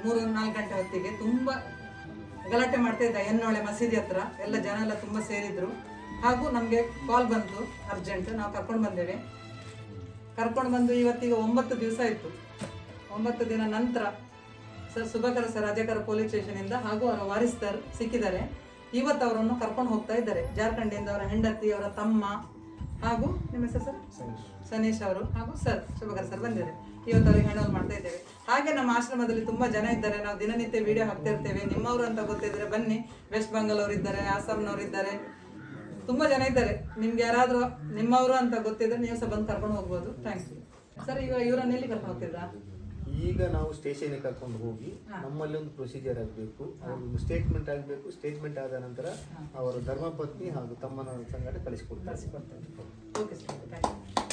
3-4 ಗಂಟೆ ಹೊತ್ತಿಗೆ ತುಂಬ ಗಲಾಟೆ ಮಾಡ್ತಾ ಇದ್ದ ಎನ್ನೊಳೆ ಮಸೀದಿ ಹತ್ರ ಎಲ್ಲ ಜನ ಎಲ್ಲ ತುಂಬ ಸೇರಿದ್ರು. ಹಾಗೂ ನಮಗೆ ಕಾಲ್ ಬಂತು ಅರ್ಜೆಂಟ್, ನಾವು ಕರ್ಕೊಂಡು ಬಂದೇವೆ. ಕರ್ಕೊಂಡು ಬಂದು ಇವತ್ತಿಗೆ 9 ದಿವಸ ಆಯಿತು. 9 ದಿನ ನಂತರ ಸರ್ ಸುಭಾಕರ್ ಸರ್ ರಾಜಕರ ಪೊಲೀಸ್ ಸ್ಟೇಷನಿಂದ ಹಾಗೂ ಅವರ ವಾರಿಸ್ತರ್ ಸಿಕ್ಕಿದ್ದಾರೆ. ಇವತ್ತು ಅವರನ್ನು ಕರ್ಕೊಂಡು ಹೋಗ್ತಾ ಇದ್ದಾರೆ. ಜಾರ್ಖಂಡಿಂದ ಅವರ ಹೆಂಡತಿ, ಅವರ ತಮ್ಮ ಹಾಗೂ ನಿಮ್ಮ ಹೆಸರು ಸರ್ ಸನೀಶ್ ಅವರು ಹಾಗೂ ಸರ್ ಶುಭಕರ್ ಸರ್ ಬಂದಿದ್ದಾರೆ. ಇವತ್ತು ಅವ್ರಿಗೆ ಹ್ಯಾಂಡ್ ಓವರ್ ಮಾಡ್ತಾ ಇದ್ದೇವೆ. ಹಾಗೆ ನಮ್ಮ ಆಶ್ರಮದಲ್ಲಿ ತುಂಬಾ ಜನ ಇದ್ದಾರೆ. ನಾವು ದಿನನಿತ್ಯ ವಿಡಿಯೋ ಹಾಕ್ತಾ ಇರ್ತೇವೆ. ನಿಮ್ಮವರು ಅಂತ ಗೊತ್ತಿದ್ರೆ ಬನ್ನಿ. ವೆಸ್ಟ್ ಬೆಂಗಾಲ್ ಅವರು ಇದ್ದಾರೆ, ಆಸಾಂನವರು ಇದ್ದಾರೆ, ತುಂಬಾ ಜನ ಇದ್ದಾರೆ. ನಿಮ್ಗೆ ಯಾರಾದ್ರೂ ನಿಮ್ಮವರು ಅಂತ ಗೊತ್ತಿದ್ರೆ ನೀವು ಸಹ ಬಂದು ಕರ್ಕೊಂಡು ಹೋಗ್ಬೋದು. Thank you sir. ಈಗ ಇವರನ್ನ ಎಲ್ಲಿ ಕರ್ಕೊಂಡು ಹೋಗ್ತಿದ್ರಾ? ಈಗ ನಾವು ಸ್ಟೇಷನ್ಗೆ ಕರ್ಕೊಂಡು ಹೋಗಿ ನಮ್ಮಲ್ಲಿ ಒಂದು ಪ್ರೊಸೀಜರ್ ಆಗಬೇಕು, ಒಂದು ಸ್ಟೇಟ್ಮೆಂಟ್ ಆಗಬೇಕು. ಸ್ಟೇಟ್ಮೆಂಟ್ ಆದ ನಂತರ ಅವರ ಧರ್ಮಪತ್ನಿ ಹಾಗೂ ತಮ್ಮನ ಸಂಗಡ ಕಳಿಸಿಕೊಡ್ತಾರೆ. Okay sir, thank you.